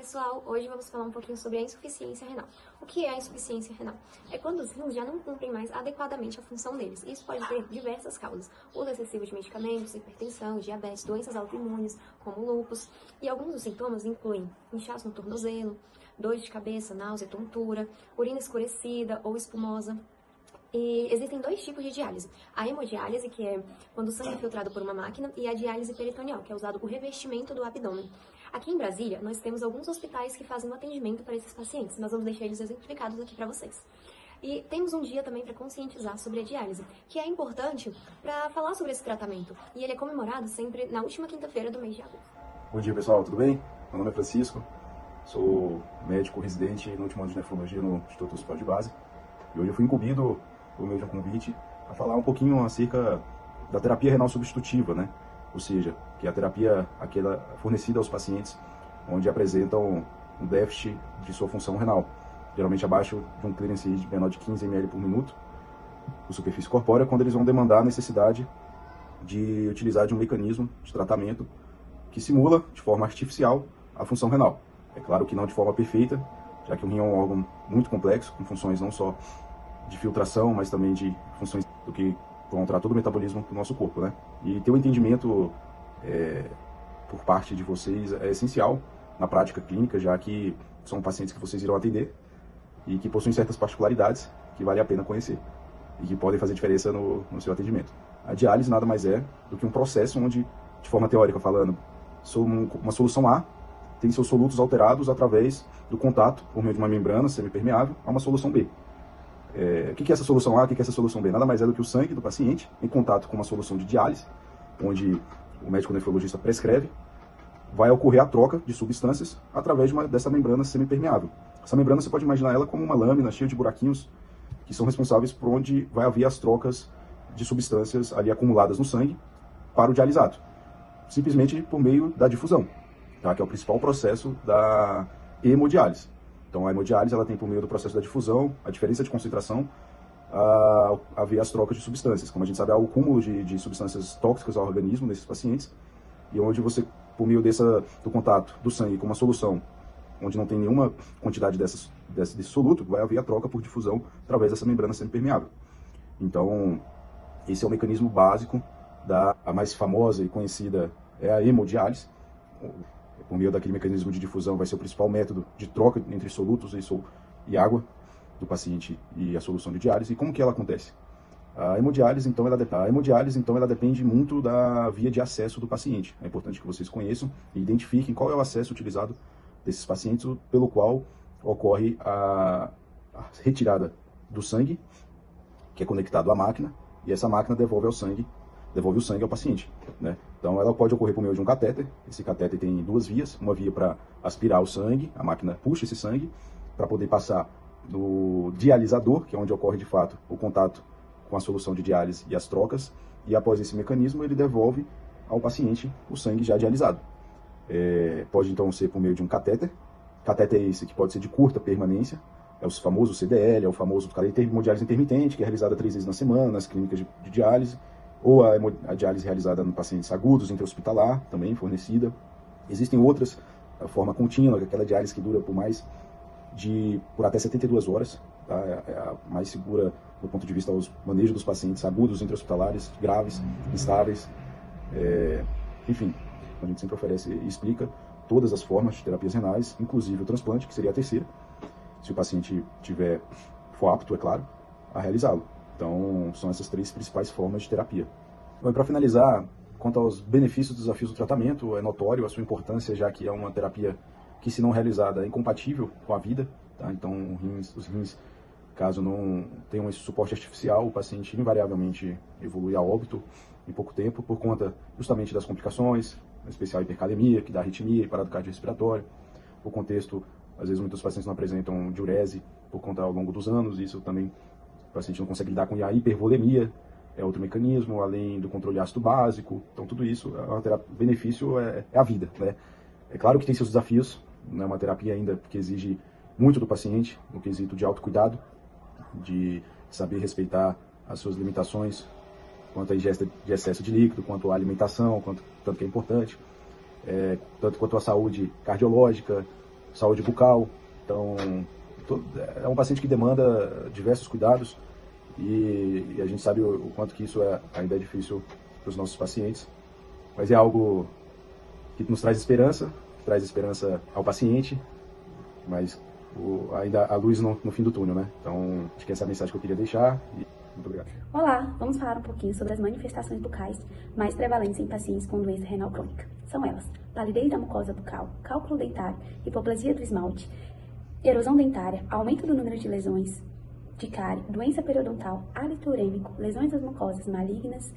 Pessoal, hoje vamos falar um pouquinho sobre a insuficiência renal. O que é a insuficiência renal? É quando os rins já não cumprem mais adequadamente a função deles. Isso pode ter diversas causas. Uso excessivo de medicamentos, hipertensão, diabetes, doenças autoimunes, como lúpus. E alguns dos sintomas incluem inchaço no tornozelo, dor de cabeça, náusea, tontura, urina escurecida ou espumosa. E existem dois tipos de diálise. A hemodiálise, que é quando o sangue é filtrado por uma máquina, e a diálise peritoneal, que é usado o revestimento do abdômen. Aqui em Brasília, nós temos alguns hospitais que fazem um atendimento para esses pacientes. Nós vamos deixar eles exemplificados aqui para vocês. E temos um dia também para conscientizar sobre a diálise, que é importante para falar sobre esse tratamento. E ele é comemorado sempre na última quinta-feira do mês de agosto. Bom dia, pessoal, tudo bem? Meu nome é Francisco, sou médico residente no último ano de nefrologia no Instituto Hospital de Base. E hoje eu fui incumbido por meio de um convite a falar um pouquinho acerca da terapia renal substitutiva, né? Ou seja, que é a terapia aquela fornecida aos pacientes onde apresentam um déficit de sua função renal, geralmente abaixo de um clearance rate menor de 15 ml por minuto por superfície corpórea, quando eles vão demandar a necessidade de utilizar de um mecanismo de tratamento que simula de forma artificial a função renal. É claro que não de forma perfeita, já que o rim é um órgão muito complexo, com funções não só de filtração, mas também de funções do que controlar todo o metabolismo do nosso corpo, né? E ter um entendimento por parte de vocês é essencial na prática clínica, já que são pacientes que vocês irão atender e que possuem certas particularidades que vale a pena conhecer e que podem fazer diferença no seu atendimento. A diálise nada mais é do que um processo onde, de forma teórica falando, uma solução A tem seus solutos alterados através do contato por meio de uma membrana semipermeável a uma solução B. O que é essa solução A, o que é essa solução B? Nada mais é do que o sangue do paciente em contato com uma solução de diálise, onde o médico nefrologista prescreve, vai ocorrer a troca de substâncias através dessa membrana semipermeável. Essa membrana você pode imaginar ela como uma lâmina cheia de buraquinhos que são responsáveis por onde vai haver as trocas de substâncias ali acumuladas no sangue para o dialisado, simplesmente por meio da difusão, tá? Que é o principal processo da hemodiálise. Então, a hemodiálise ela tem por meio do processo da difusão, a diferença de concentração, haver as trocas de substâncias. Como a gente sabe, há o cúmulo de substâncias tóxicas ao organismo nesses pacientes, e onde você, por meio do contato do sangue com uma solução, onde não tem nenhuma quantidade desse soluto, vai haver a troca por difusão através dessa membrana semipermeável. Então, esse é o mecanismo básico a mais famosa e conhecida é a hemodiálise. Por meio daquele mecanismo de difusão vai ser o principal método de troca entre solutos e água do paciente e a solução de diálise. E como que ela acontece? A hemodiálise, então, ela depende muito da via de acesso do paciente. É importante que vocês conheçam e identifiquem qual é o acesso utilizado desses pacientes pelo qual ocorre a retirada do sangue, que é conectado à máquina, e essa máquina devolve o sangue ao paciente, né? Então ela pode ocorrer por meio de um catéter. Esse catéter tem duas vias, uma via para aspirar o sangue, a máquina puxa esse sangue para poder passar no dialisador, que é onde ocorre de fato o contato com a solução de diálise e as trocas, e após esse mecanismo ele devolve ao paciente o sangue já dialisado. Pode então ser por meio de um catéter esse que pode ser de curta permanência, é o famoso CDL, é o famoso hemodiálise intermitente, que é realizada 3 vezes na semana nas clínicas de diálise, ou a diálise realizada em pacientes agudos, intra-hospitalar, também fornecida. Existem outras, a forma contínua, aquela diálise que dura por até 72 horas, tá? É a mais segura do ponto de vista aos manejos dos pacientes agudos, intra-hospitalares, graves, instáveis. Enfim, a gente sempre oferece e explica todas as formas de terapias renais, inclusive o transplante, que seria a terceira, se o paciente for apto, é claro, a realizá-lo. Então, são essas 3 principais formas de terapia. Bom, para finalizar, quanto aos benefícios e desafios do tratamento, é notório a sua importância, já que é uma terapia que, se não realizada, é incompatível com a vida, tá? Então, os rins, caso não tenham esse suporte artificial, o paciente invariavelmente evolui a óbito em pouco tempo, por conta justamente das complicações, em especial a hipercalemia, que dá arritmia e parada cardiorrespiratória. Por contexto, às vezes muitos pacientes não apresentam diurese por conta ao longo dos anos, isso também o paciente não consegue lidar com a hipervolemia, é outro mecanismo, além do controle ácido básico. Então, tudo isso, o benefício é a vida, né? É claro que tem seus desafios, não é uma terapia ainda que exige muito do paciente, no quesito de autocuidado, de saber respeitar as suas limitações, quanto à ingesta de excesso de líquido, quanto à alimentação, tanto que é importante, tanto quanto à saúde cardiológica, saúde bucal. Então, é um paciente que demanda diversos cuidados e a gente sabe o quanto que isso ainda é difícil para os nossos pacientes. Mas é algo que nos traz esperança ao paciente, mas ainda a luz no fim do túnel, né? Então, acho que essa é a mensagem que eu queria deixar e muito obrigado. Olá, vamos falar um pouquinho sobre as manifestações bucais mais prevalentes em pacientes com doença renal crônica. São elas: palidez da mucosa bucal, cálculo dentário, hipoplasia do esmalte, erosão dentária, aumento do número de lesões de cárie, doença periodontal, hálito urêmico, lesões das mucosas malignas,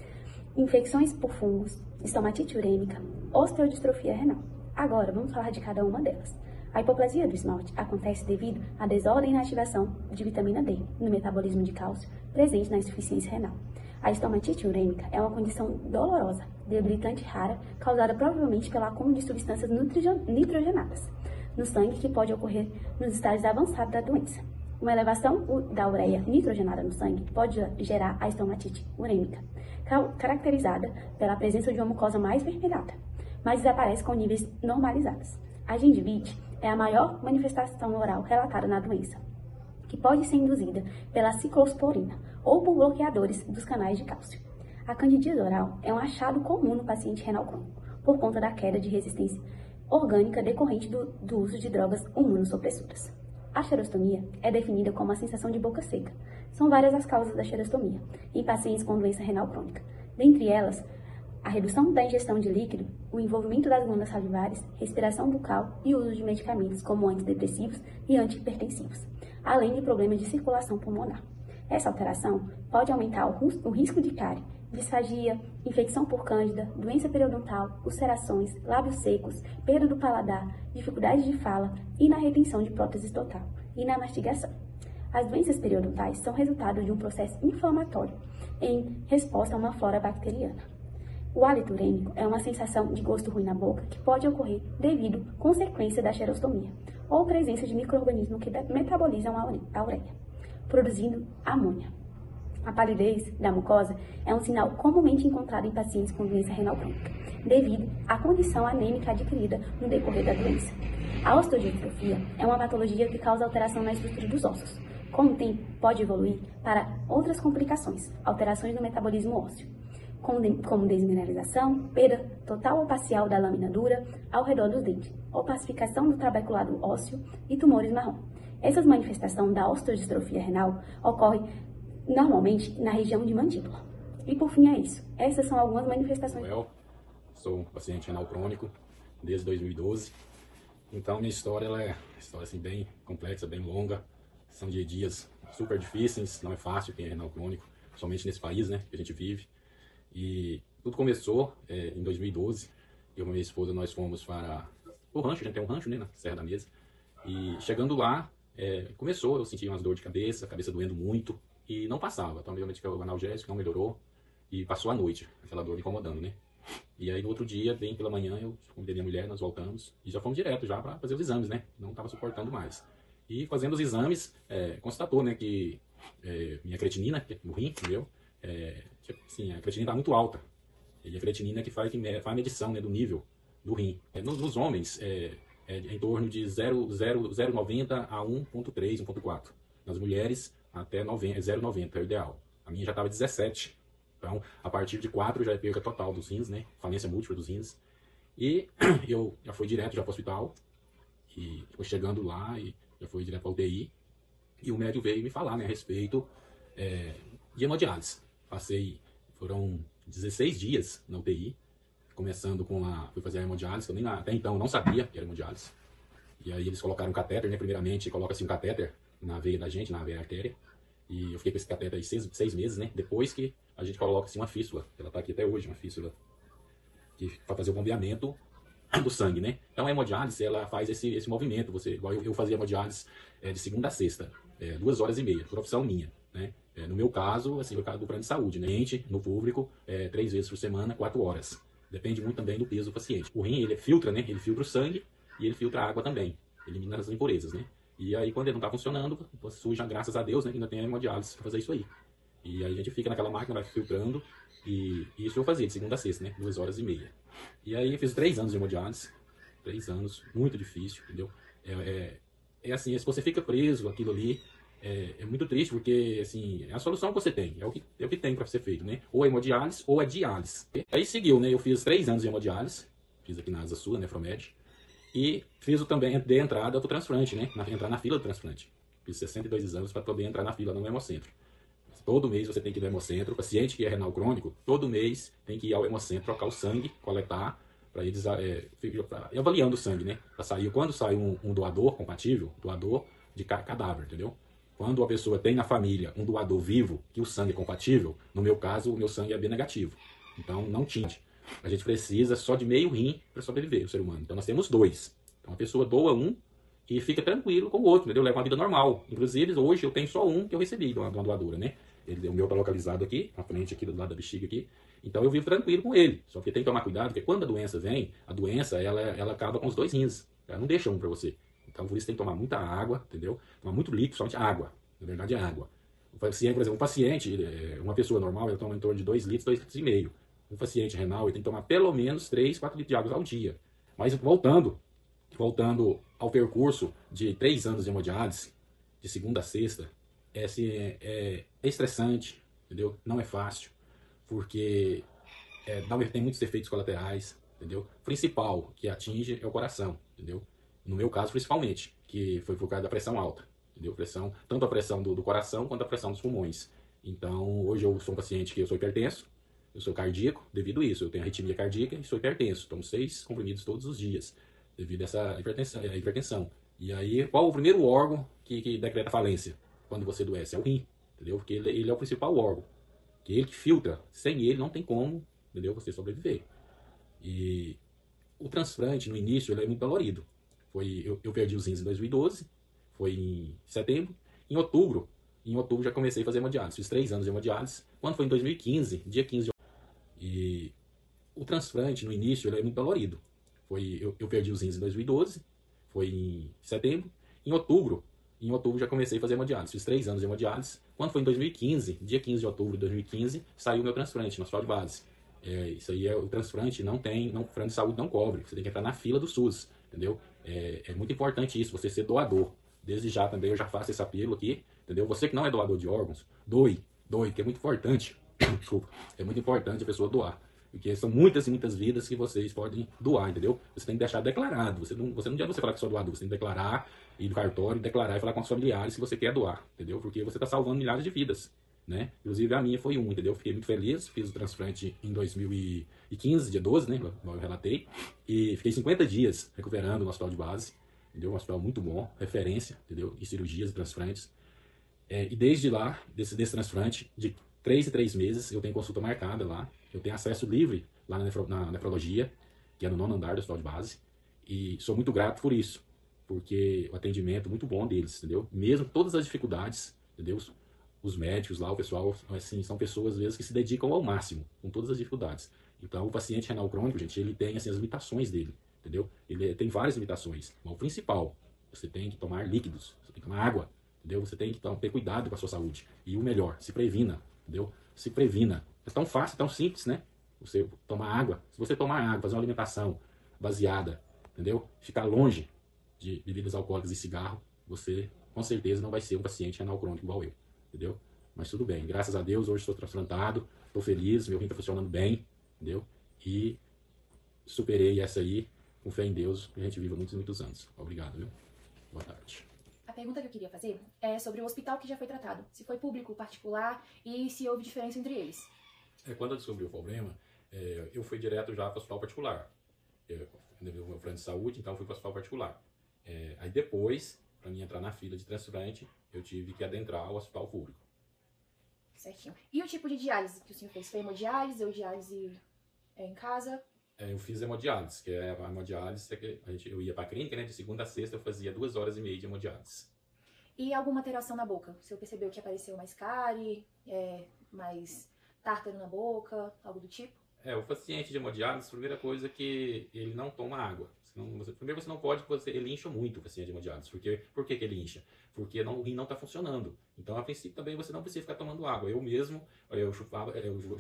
infecções por fungos, estomatite urêmica, osteodistrofia renal. Agora, vamos falar de cada uma delas. A hipoplasia do esmalte acontece devido à desordem na ativação de vitamina D no metabolismo de cálcio presente na insuficiência renal. A estomatite urêmica é uma condição dolorosa, debilitante e rara, causada provavelmente pelo acúmulo de substâncias nitrogenadas no sangue, que pode ocorrer nos estágios avançados da doença. Uma elevação da ureia nitrogenada no sangue pode gerar a estomatite urêmica, caracterizada pela presença de uma mucosa mais vermelhada, mas desaparece com níveis normalizados. A gengivite é a maior manifestação oral relatada na doença, que pode ser induzida pela ciclosporina ou por bloqueadores dos canais de cálcio. A candidíase oral é um achado comum no paciente renal crônico, por conta da queda de resistência orgânica decorrente do uso de drogas imunossupressoras. A xerostomia é definida como a sensação de boca seca. São várias as causas da xerostomia em pacientes com doença renal crônica. Dentre elas, a redução da ingestão de líquido, o envolvimento das glândulas salivares, respiração bucal e o uso de medicamentos como antidepressivos e antihipertensivos, além de problemas de circulação pulmonar. Essa alteração pode aumentar o risco de cárie, disfagia, infecção por cândida, doença periodontal, ulcerações, lábios secos, perda do paladar, dificuldade de fala e na retenção de prótese total e na mastigação. As doenças periodontais são resultado de um processo inflamatório em resposta a uma flora bacteriana. O hálito urêmico é uma sensação de gosto ruim na boca que pode ocorrer devido à consequência da xerostomia ou presença de micro-organismos que metabolizam a ureia, produzindo amônia. A palidez da mucosa é um sinal comumente encontrado em pacientes com doença renal crônica, devido à condição anêmica adquirida no decorrer da doença. A osteodistrofia é uma patologia que causa alteração na estrutura dos ossos. Com o tempo, pode evoluir para outras complicações, alterações no metabolismo ósseo, como desmineralização, perda total ou parcial da lâmina dura ao redor dos dentes, opacificação do trabeculado ósseo e tumores marrom. Essas manifestações da osteodistrofia renal ocorrem normalmente na região de mandíbula. E por fim é isso. Essas são algumas manifestações. Sou paciente renal crônico desde 2012. Então minha história ela é uma história assim, bem complexa, bem longa. São dias super difíceis, não é fácil quem é renal crônico, somente nesse país, né, que a gente vive. E tudo começou em 2012. Eu e minha esposa, nós fomos para o rancho, a gente tem um rancho, né, na Serra da Mesa. E chegando lá, eu senti umas dores de cabeça doendo muito. E não passava, tomei o medicamento analgésico, não melhorou, e passou a noite, aquela dor incomodando, né? E aí no outro dia, bem pela manhã, eu convidei minha mulher, nós voltamos, e já fomos direto já para fazer os exames, né? Não estava suportando mais. E fazendo os exames, constatou, né, que minha creatinina, no rim, meu, assim, a creatinina está muito alta. E a creatinina que faz a medição, né, do nível do rim. Nos homens, em torno de 0,90 a 1,3, 1,4. Nas mulheres, até 0,90 é o ideal. A minha já estava 17. Então, a partir de 4 já é perda total dos rins, né? Falência múltipla dos rins. E eu já fui direto para o hospital. E foi chegando lá e já fui direto para a UTI. E o médico veio me falar, né, a respeito de hemodiálise. Foram 16 dias na UTI. Começando fui fazer a hemodiálise, que eu até então não sabia que era hemodiálise. E aí eles colocaram um catéter, né? Primeiramente coloca-se um catéter na veia da gente, na veia artéria. E eu fiquei com esse catéter aí 6 meses, né? Depois que a gente coloca assim, uma fístula. Ela tá aqui até hoje, uma fístula. Para fazer o bombeamento do sangue, né? Então a hemodiálise, ela faz esse movimento. Igual eu fazia hemodiálise de segunda a sexta, 2h30, por opção minha, né? No meu caso, assim, no caso do plano de saúde, né? No público, 3 vezes por semana, 4 horas. Depende muito também do peso do paciente. O rim, ele filtra, né? Ele filtra o sangue e ele filtra a água também. Elimina as impurezas, né? E aí, quando ele não está funcionando, você suja, graças a Deus, né, ainda tem a hemodiálise para fazer isso aí. E aí a gente fica naquela máquina, vai filtrando, e isso eu fazia de segunda a sexta, né, 2h30. E aí eu fiz 3 anos de hemodiálise, 3 anos, muito difícil, entendeu? Assim, se você fica preso aquilo ali, é muito triste, porque assim, é a solução que você tem, é o que tem para ser feito, né? Ou é hemodiálise ou é diálise. Aí seguiu, né? Eu fiz 3 anos de hemodiálise, fiz aqui na Asa Sul, Nefromed, e fiz também de entrada do transplante, né? Entrar na fila do transplante. Fiz 62 exames para poder entrar na fila no Hemocentro. Todo mês você tem que ir ao Hemocentro. O paciente que é renal crônico, todo mês tem que ir ao Hemocentro, trocar o sangue, coletar, para eles avaliando o sangue, né? Para sair, quando sai um doador compatível, doador de cadáver, entendeu? Quando a pessoa tem na família um doador vivo, que o sangue é compatível, no meu caso, o meu sangue é B negativo. Então, não tinha. A gente precisa só de meio rim para sobreviver, o ser humano. Então, nós temos 2. Então, a pessoa doa um e fica tranquilo com o outro, entendeu? Leva uma vida normal. Inclusive, hoje eu tenho só um que eu recebi de uma doadora, né? O meu está localizado aqui, na frente aqui, do lado da bexiga aqui. Então, eu vivo tranquilo com ele. Só que tem que tomar cuidado, porque quando a doença vem, a doença, ela acaba com os 2 rins. Ela não deixa um para você. Então, por isso tem que tomar muita água, entendeu? Tomar muito líquido, somente água. Na verdade, é água. Por exemplo, um paciente, uma pessoa normal, ele toma em torno de 2 litros, 2 litros e meio. Um paciente renal, ele tem que tomar pelo menos 3, 4 litros de água ao dia. Mas voltando ao percurso de 3 anos de hemodiálise, de segunda a sexta, é estressante, entendeu? Não é fácil, porque tem muitos efeitos colaterais, entendeu? O principal que atinge é o coração, entendeu? No meu caso, principalmente, que foi por causa da pressão alta, entendeu? Tanto a pressão do coração quanto a pressão dos pulmões. Então, hoje eu sou um paciente que eu sou hipertenso, eu sou cardíaco, devido a isso. Eu tenho arritmia cardíaca e sou hipertenso. Tomo 6 comprimidos todos os dias, devido a essa hipertensão. E aí, qual o primeiro órgão que decreta falência quando você adoece? É o rim, entendeu? Porque ele é o principal órgão, que ele que filtra. Sem ele, não tem como, entendeu? Você sobreviver. E o transplante, no início, ele é muito dolorido. Eu perdi os rins em 2012, foi em setembro. Em outubro já comecei a fazer hemodiálise. Fiz 3 anos de hemodiálise. Quando foi em 2015, dia 15 de outubro. E o transplante, no início, ele é muito dolorido. Eu perdi os rins em 2012, foi em setembro. Em outubro já comecei a fazer hemodiálise. Fiz 3 anos de hemodiálise. Quando foi em 2015, dia 15 de outubro de 2015, saiu o meu transplante no hospital de base. Isso aí o transplante o plano de saúde não cobre. Você tem que entrar na fila do SUS, entendeu? É muito importante isso, você ser doador. Desde já também eu já faço esse apelo aqui, entendeu? Você que não é doador de órgãos, doe, que é muito importante. Desculpa, é muito importante a pessoa doar. Porque são muitas e muitas vidas que vocês podem doar, entendeu? Você tem que deixar declarado. Não adianta você falar que sou doador, você tem que declarar, ir no cartório, declarar e falar com os familiares que você quer doar, entendeu? Porque você está salvando milhares de vidas, né? Inclusive a minha foi entendeu? Fiquei muito feliz, fiz o transplante em 2015, dia 12, né? Eu relatei. E fiquei 50 dias recuperando no hospital de base, entendeu? Um hospital muito bom, referência, entendeu? Em cirurgias e transplantes. E desde lá, desse transplante, de 3 em 3 meses, eu tenho consulta marcada lá. Eu tenho acesso livre lá na nefrologia, que é no 9º andar do hospital de base. E sou muito grato por isso, porque o atendimento é muito bom deles, entendeu? Mesmo todas as dificuldades, entendeu? Os médicos lá, o pessoal, assim, são pessoas, às vezes, que se dedicam ao máximo, com todas as dificuldades. Então, o paciente renal crônico, gente, ele tem, assim, as limitações dele, entendeu? Ele tem várias limitações. Mas o principal, você tem que tomar líquidos, você tem que tomar água, entendeu? Você tem que ter cuidado com a sua saúde. E o melhor, se previna, entendeu? Se previna. É tão fácil, tão simples, né? Você tomar água. Se você tomar água, fazer uma alimentação baseada, entendeu? Ficar longe de bebidas alcoólicas e cigarro, você, com certeza, não vai ser um paciente renal crônico igual eu, entendeu? Mas tudo bem. Graças a Deus, hoje estou transplantado, estou feliz, meu rim está funcionando bem, entendeu? E superei essa aí, com fé em Deus, que a gente viva muitos e muitos anos. Obrigado, viu? Boa tarde. A pergunta que eu queria fazer é sobre o hospital que já foi tratado. Se foi público, particular e se houve diferença entre eles. Quando eu descobri o problema, eu fui direto já para o hospital particular. Eu levei o meu plano de saúde, então fui para o hospital particular. Aí depois, para mim entrar na fila de transplante, eu tive que adentrar o hospital público. Certinho. E o tipo de diálise que o senhor fez? Foi hemodiálise ou diálise em casa? Eu fiz hemodiálise, que é a hemodiálise que eu ia para a clínica, né? De segunda a sexta eu fazia 2 horas e meia de hemodiálise. E alguma alteração na boca? O senhor percebeu que apareceu mais cárie, mais tártaro na boca, algo do tipo? O paciente de hemodiálise, a primeira coisa é que ele não toma água. Primeiro você não pode, ele incha muito o paciente de hemodiálise. Por que ele incha? Porque o rim não está funcionando. Então, a princípio, também você não precisa ficar tomando água. Eu mesmo, eu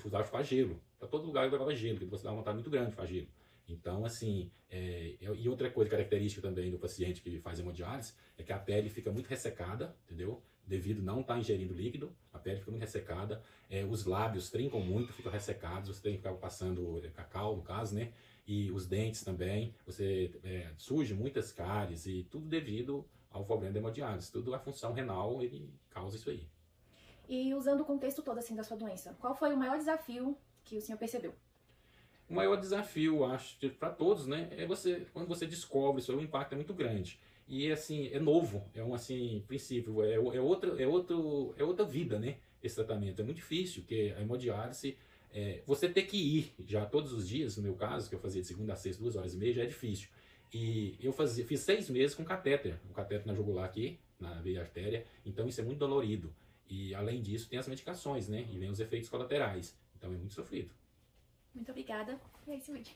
usava chupar gelo. Para todo lugar eu levava gelo, porque você dá uma vontade muito grande de chupar gelo. Então, assim, e outra coisa característica também do paciente que faz hemodiálise é que a pele fica muito ressecada, entendeu? Devido não estar ingerindo líquido, a pele fica muito ressecada, os lábios trincam muito, ficam ressecados, você tem que ficar passando cacau, no caso, né? E os dentes também, você surge muitas cáries e tudo devido ao problema da hemodiálise. Tudo a função renal, ele causa isso aí. E usando o contexto todo assim da sua doença, qual foi o maior desafio que o senhor percebeu? O maior desafio, acho, para todos, né, quando você descobre isso, o impacto é muito grande. E assim, é novo, é um assim, princípio, é outra vida, né, esse tratamento. É muito difícil, porque a hemodiálise, você ter que ir já todos os dias, no meu caso, que eu fazia de segunda a sexta, 2 horas e meia, já é difícil. E eu fiz 6 meses com catéter, um catéter na jugular aqui, na veia artéria, então isso é muito dolorido. E além disso, tem as medicações, né, e vem os efeitos colaterais, então é muito sofrido. Muito obrigada. E é esse vídeo.